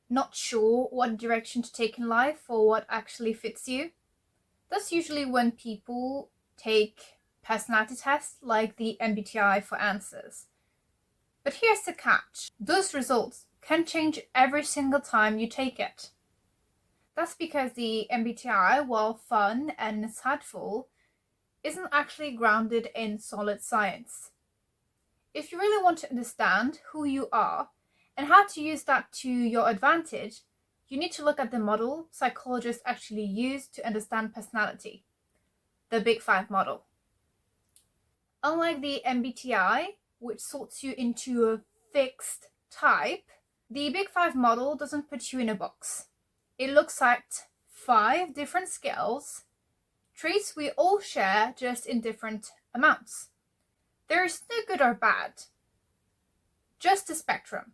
not sure what direction to take in life or what actually fits you. That's usually when people take personality tests like the MBTI for answers. But here's the catch. Those results can change every single time you take it. That's because the MBTI, while fun and insightful, isn't actually grounded in solid science. If you really want to understand who you are and how to use that to your advantage, you need to look at the model psychologists actually use to understand personality, the Big Five model. Unlike the MBTI, which sorts you into a fixed type, the Big Five model doesn't put you in a box. It looks at 5 different skills, traits we all share just in different amounts. There is no good or bad, just a spectrum.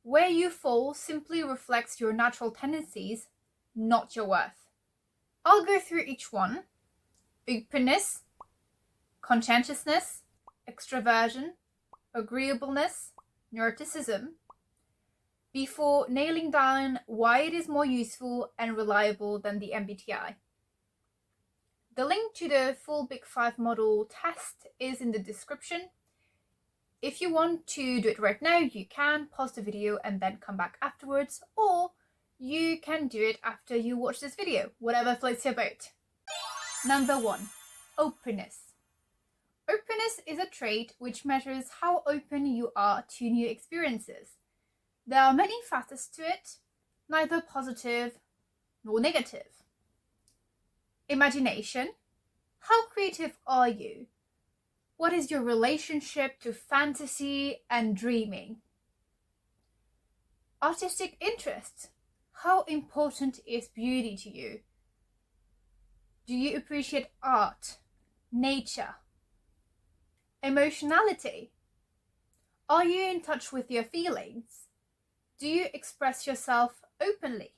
Where you fall simply reflects your natural tendencies, not your worth. I'll go through each one. Openness, Conscientiousness, Extraversion, Agreeableness, Neuroticism, before nailing down why it is more useful and reliable than the MBTI. The link to the full Big Five model test is in the description. If you want to do it right now, you can pause the video and then come back afterwards, or you can do it after you watch this video, whatever floats your boat. Number 1, openness. Openness is a trait which measures how open you are to new experiences. There are many facets to it, neither positive nor negative. Imagination. How creative are you? What is your relationship to fantasy and dreaming? Artistic interest. How important is beauty to you? Do you appreciate art, nature? Emotionality. Are you in touch with your feelings? Do you express yourself openly?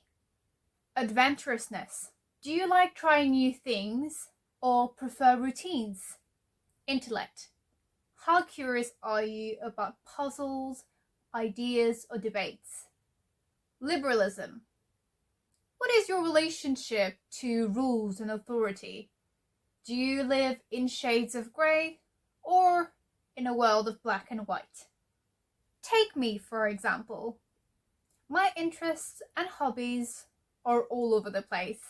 Adventurousness. Do you like trying new things or prefer routines? Intellect. How curious are you about puzzles, ideas, or debates? Liberalism. What is your relationship to rules and authority? Do you live in shades of grey or in a world of black and white? Take me, for example. My interests and hobbies are all over the place.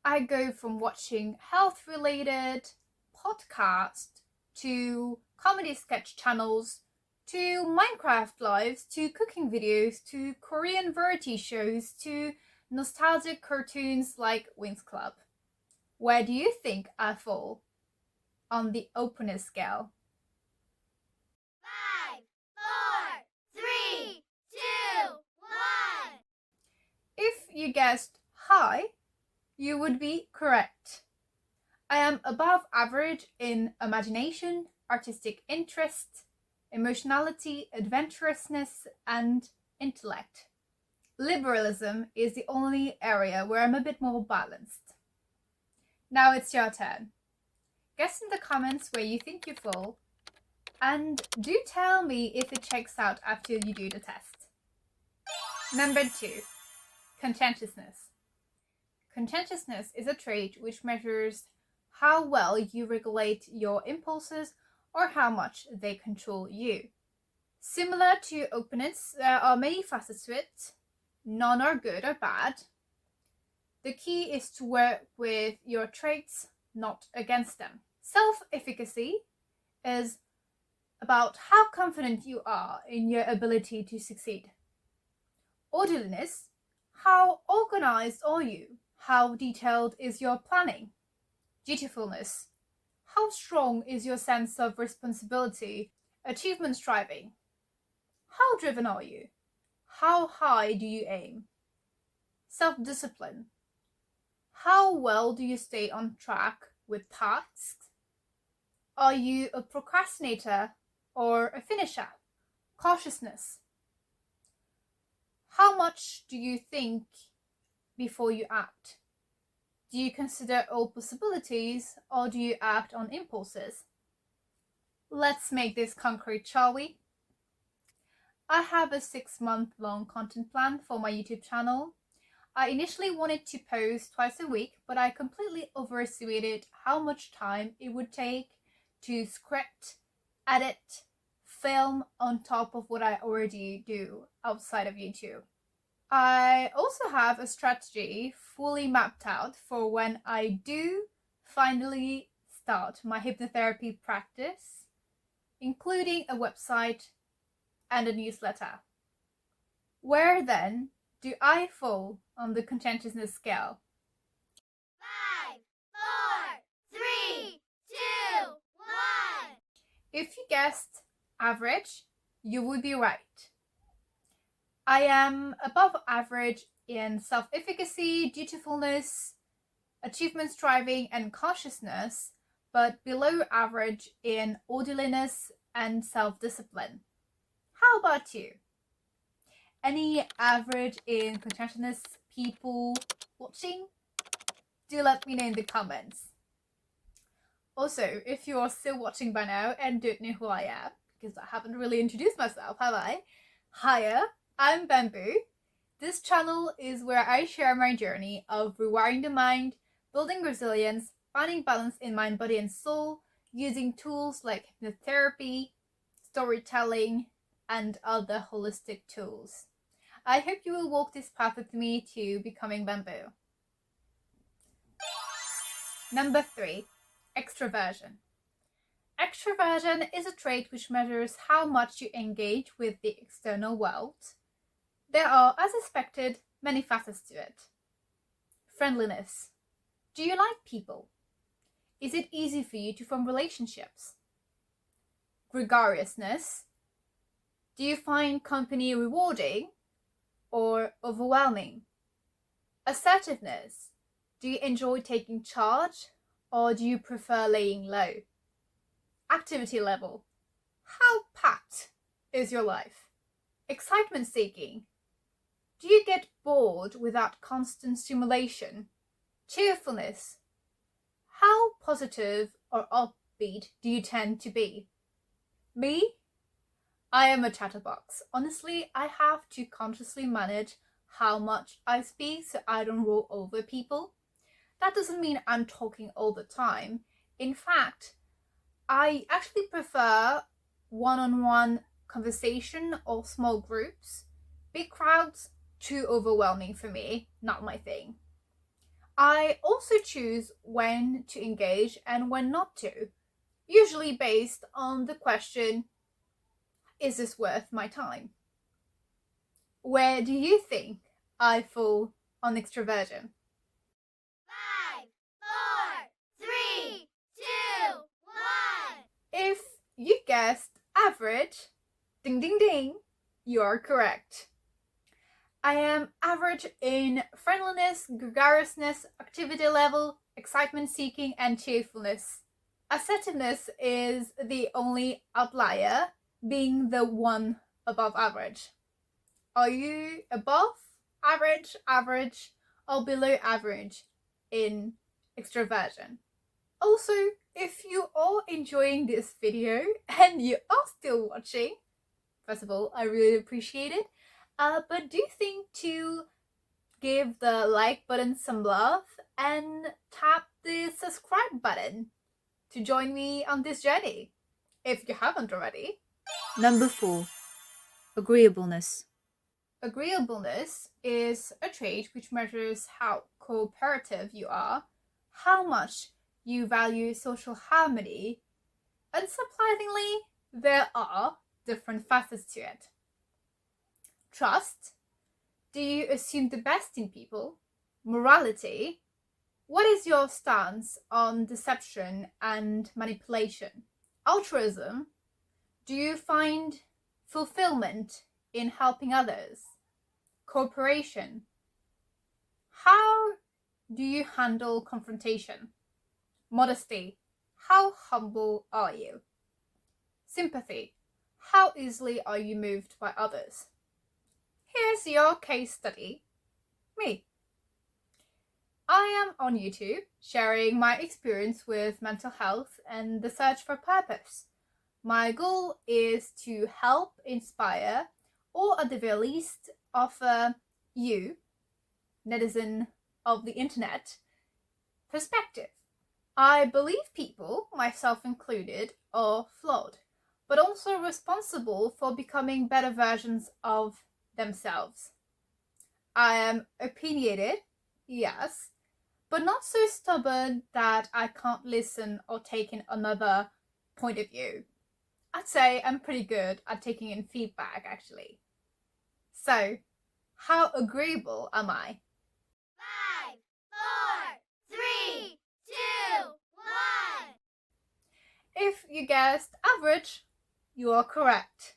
I go from watching health-related podcasts to comedy sketch channels to Minecraft lives to cooking videos to Korean variety shows to nostalgic cartoons like Winx Club. Where do you think I fall on the openness scale? 5, 4, 3, 2, 1. If you guessed high, you would be correct. I am above average in imagination, artistic interest, emotionality, adventurousness, and intellect. Liberalism is the only area where I'm a bit more balanced. Now it's your turn. Guess in the comments where you think you fall, and do tell me if it checks out after you do the test. Number 2, conscientiousness. Conscientiousness is a trait which measures how well you regulate your impulses or how much they control you. Similar to openness, there are many facets to it. None are good or bad. The key is to work with your traits, not against them. Self-efficacy is about how confident you are in your ability to succeed. Orderliness, how organized are you? How detailed is your planning? Dutifulness, how strong is your sense of responsibility, achievement striving? How driven are you? How high do you aim? Self-discipline, how well do you stay on track with tasks? Are you a procrastinator or a finisher? Cautiousness, how much do you think before you act? Do you consider all possibilities or do you act on impulses? Let's make this concrete, shall we? I have a 6-month-long content plan for my YouTube channel. I initially wanted to post twice a week, but I completely overestimated how much time it would take to script, edit, film on top of what I already do outside of YouTube. I also have a strategy fully mapped out for when I do finally start my hypnotherapy practice, including a website and a newsletter. Where then do I fall on the conscientiousness scale? 5, 4, 3, 2, 1. If you guessed average, you would be right. I am above average in self-efficacy, dutifulness, achievement striving, and consciousness, but below average in orderliness and self-discipline. How about you? Any average in conscientiousness people watching? Do let me know in the comments. Also, if you are still watching by now and don't know who I am, because I haven't really introduced myself, have I? Hiya, I'm Bamboo. This channel is where I share my journey of rewiring the mind, building resilience, finding balance in mind, body, and soul, using tools like hypnotherapy, storytelling, and other holistic tools. I hope you will walk this path with me to becoming Bamboo. Number 3, extraversion. Extraversion is a trait which measures how much you engage with the external world. There are, as expected, many facets to it. Friendliness. Do you like people? Is it easy for you to form relationships? Gregariousness. Do you find company rewarding or overwhelming? Assertiveness. Do you enjoy taking charge or do you prefer laying low? Activity level. How packed is your life? Excitement seeking. Do you get bored without constant stimulation? Cheerfulness. How positive or upbeat do you tend to be? Me? I am a chatterbox. Honestly, I have to consciously manage how much I speak so I don't roll over people. That doesn't mean I'm talking all the time. In fact, I actually prefer one-on-one conversation or small groups. Big crowds, too overwhelming for me, not my thing. I also choose when to engage and when not to, usually based on the question, is this worth my time? Where do you think I fall on extraversion? 5, 4, 3, 2, 1. If you guessed average, ding ding ding, you are correct. I am average in friendliness, gregariousness, activity level, excitement seeking, and cheerfulness. Assertiveness is the only outlier, being the one above average. Are you above average, average, or below average in extraversion? Also, if you are enjoying this video and you are still watching, first of all, I really appreciate it. But do think to give the like button some love and tap the subscribe button to join me on this journey, if you haven't already. Number 4, agreeableness. Agreeableness is a trait which measures how cooperative you are, how much you value social harmony, and surprisingly, there are different facets to it. Trust. Do you assume the best in people? Morality. What is your stance on deception and manipulation? Altruism. Do you find fulfillment in helping others? Cooperation. How do you handle confrontation? Modesty. How humble are you? Sympathy. How easily are you moved by others? Here's your case study. Me. I am on YouTube sharing my experience with mental health and the search for purpose. My goal is to help inspire or at the very least offer you, netizen of the internet, perspective. I believe people, myself included, are flawed, but also responsible for becoming better versions of themselves. I am opinionated, yes, but not so stubborn that I can't listen or take in another point of view. I'd say I'm pretty good at taking in feedback, actually. So, how agreeable am I? 5, 4, 3, 2, 1. If you guessed average, you are correct.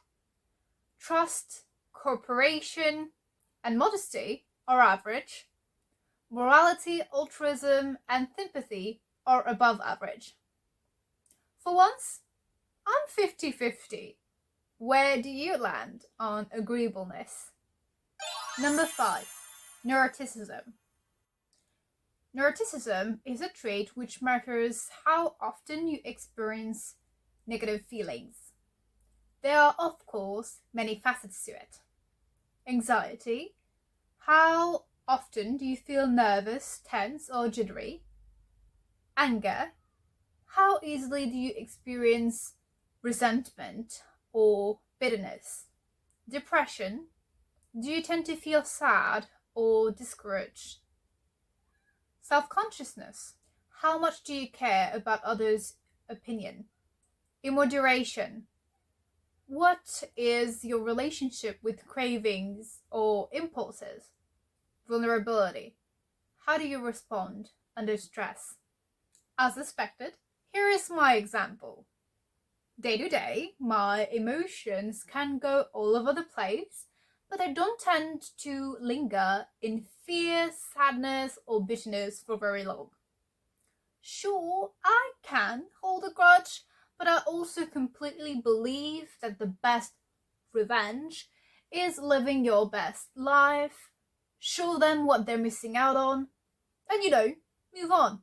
Trust, cooperation, and modesty are average. Morality, altruism, and sympathy are above average. For once, I'm 50-50. Where do you land on agreeableness? Number 5, neuroticism. Neuroticism is a trait which measures how often you experience negative feelings. There are, of course, many facets to it. Anxiety. How often do you feel nervous, tense, or jittery? Anger. How easily do you experience resentment or bitterness? Depression. Do you tend to feel sad or discouraged? Self-consciousness. How much do you care about others' opinion? Immoderation. What is your relationship with cravings or impulses? Vulnerability. How do you respond under stress? As expected, here is my example. Day to day, my emotions can go all over the place, but I don't tend to linger in fear, sadness, or bitterness for very long. Sure, I can hold a grudge, but I also completely believe that the best revenge is living your best life, show them what they're missing out on, and move on.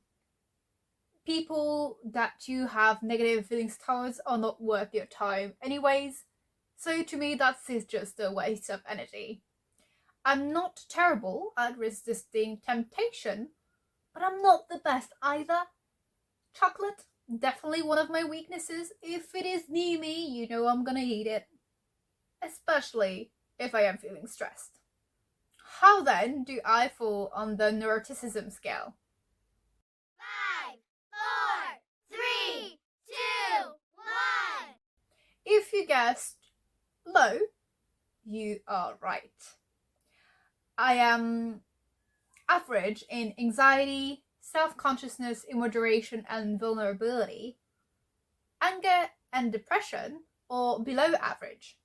People that you have negative feelings towards are not worth your time anyways, so to me that is just a waste of energy. I'm not terrible at resisting temptation, but I'm not the best either. Chocolate, definitely one of my weaknesses. If it is near me, you know I'm gonna eat it. Especially if I am feeling stressed. How then do I fall on the neuroticism scale? 5, 4, 3, 2, 1. If you guessed low, you are right. I am average in anxiety, self-consciousness, immoderation, and vulnerability. Anger and depression are below average.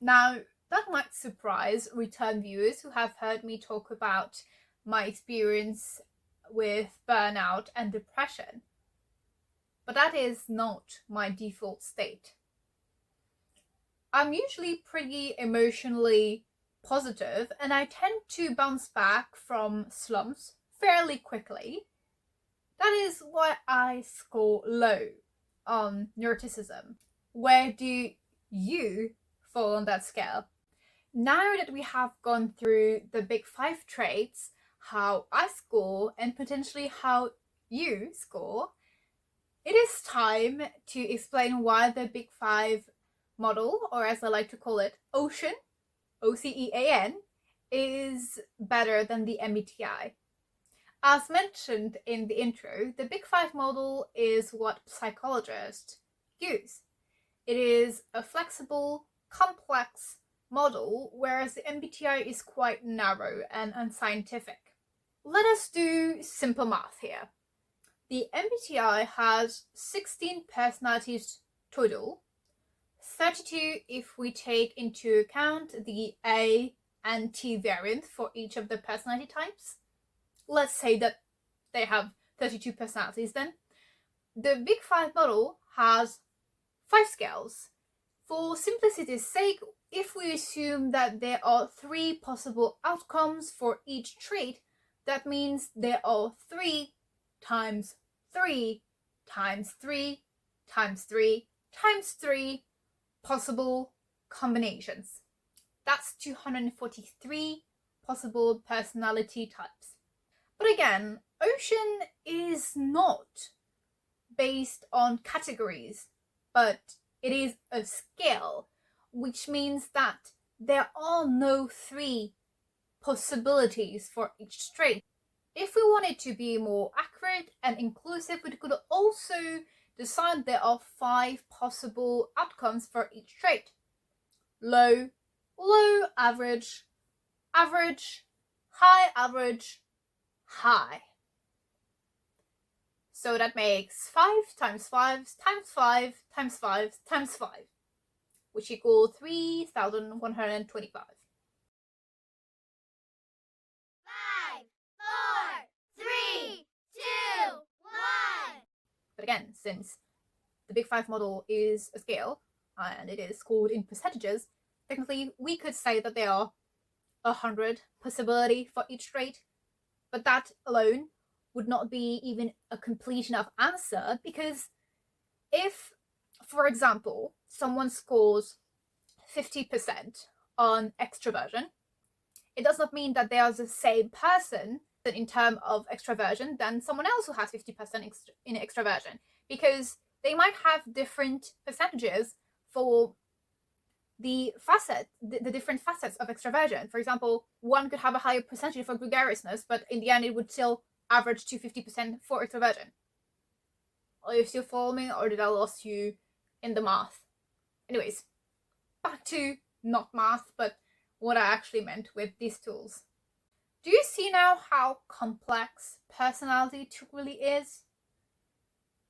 Now, that might surprise return viewers who have heard me talk about my experience with burnout and depression, but that is not my default state. I'm usually pretty emotionally positive, and I tend to bounce back from slumps fairly quickly. That is why I score low on neuroticism. Where do you fall on that scale? Now that we have gone through the big 5 traits, how I score, and potentially how you score, it is time to explain why the big 5 model, or as I like to call it, Ocean, OCEAN, is better than the MBTI. As mentioned in the intro, the Big 5 model is what psychologists use. It is a flexible, complex model, whereas the MBTI is quite narrow and unscientific. Let us do simple math here. The MBTI has 16 personalities total, 32 if we take into account the A and T variant for each of the personality types. Let's say that they have 32 personalities then. The Big 5 model has 5 scales. For simplicity's sake, if we assume that there are 3 possible outcomes for each trait, that means there are 3 times 3 times 3 times 3 times 3 possible combinations. That's 243 possible personality types. But again, ocean is not based on categories, but it is a scale, which means that there are no 3 possibilities for each trait. If we wanted to be more accurate and inclusive, we could also decide there are 5 possible outcomes for each trait: low, low, average, average, high, average, high. So that makes 5 times 5 times 5 times 5 times 5, which equals 3,125. 5, 4, 3, 2, 1. But again, since the Big Five model is a scale and it is scored in percentages, technically we could say that there are 100 possibility for each trait, but that alone would not be even a complete enough answer, because if, for example, someone scores 50% on extraversion, it does not mean that they are the same person in terms of extraversion than someone else who has 50% in extraversion, because they might have different percentages for the different facets of extraversion. For example, one could have a higher percentage for gregariousness, but in the end it would still average to 50% for extraversion. Are you still following, or did I lost you in the math? Anyways, back to not math, but what I actually meant with these tools. Do you see now how complex personality really is?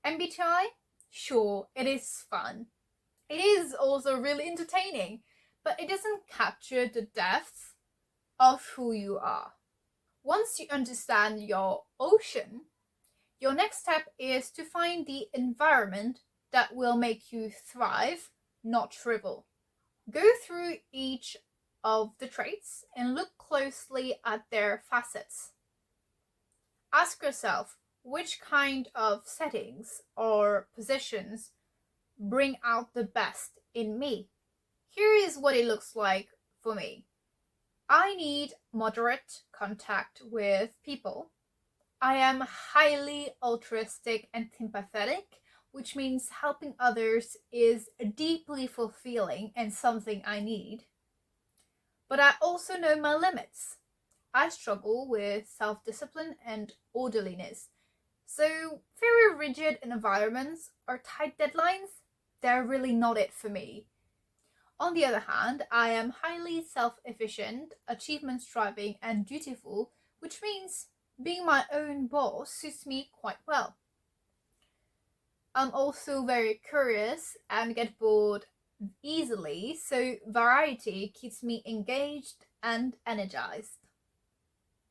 MBTI? Sure, it is fun. It is also really entertaining, but it doesn't capture the depth of who you are. Once you understand your ocean, your next step is to find the environment that will make you thrive, not shrivel. Go through each of the traits and look closely at their facets. Ask yourself which kind of settings or positions bring out the best in me. Here is what it looks like for me. I need moderate contact with people. I am highly altruistic and sympathetic, which means helping others is deeply fulfilling and something I need. But I also know my limits. I struggle with self-discipline and orderliness. So very rigid environments or tight deadlines, they're really not it for me. On the other hand, I am highly self-efficient, achievement-striving, and dutiful, which means being my own boss suits me quite well. I'm also very curious and get bored easily, so variety keeps me engaged and energized.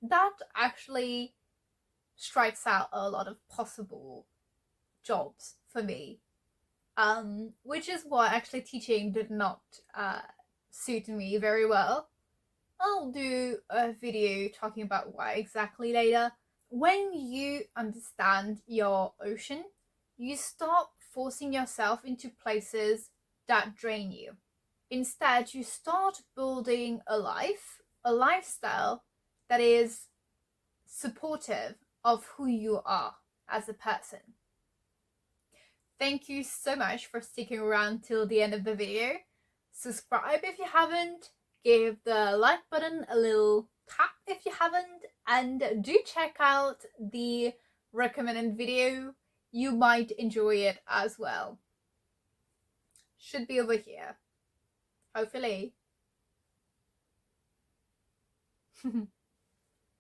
That actually strikes out a lot of possible jobs for me, which is why actually teaching did not suit me very well. I'll do a video talking about why exactly later. When you understand your ocean, you stop forcing yourself into places that drain you. Instead, you start building a lifestyle that is supportive of who you are as a person. Thank you so much for sticking around till the end of the video. Subscribe if you haven't, give the like button a little tap if you haven't, and do check out the recommended video. You might enjoy it as well. Should be over here, hopefully.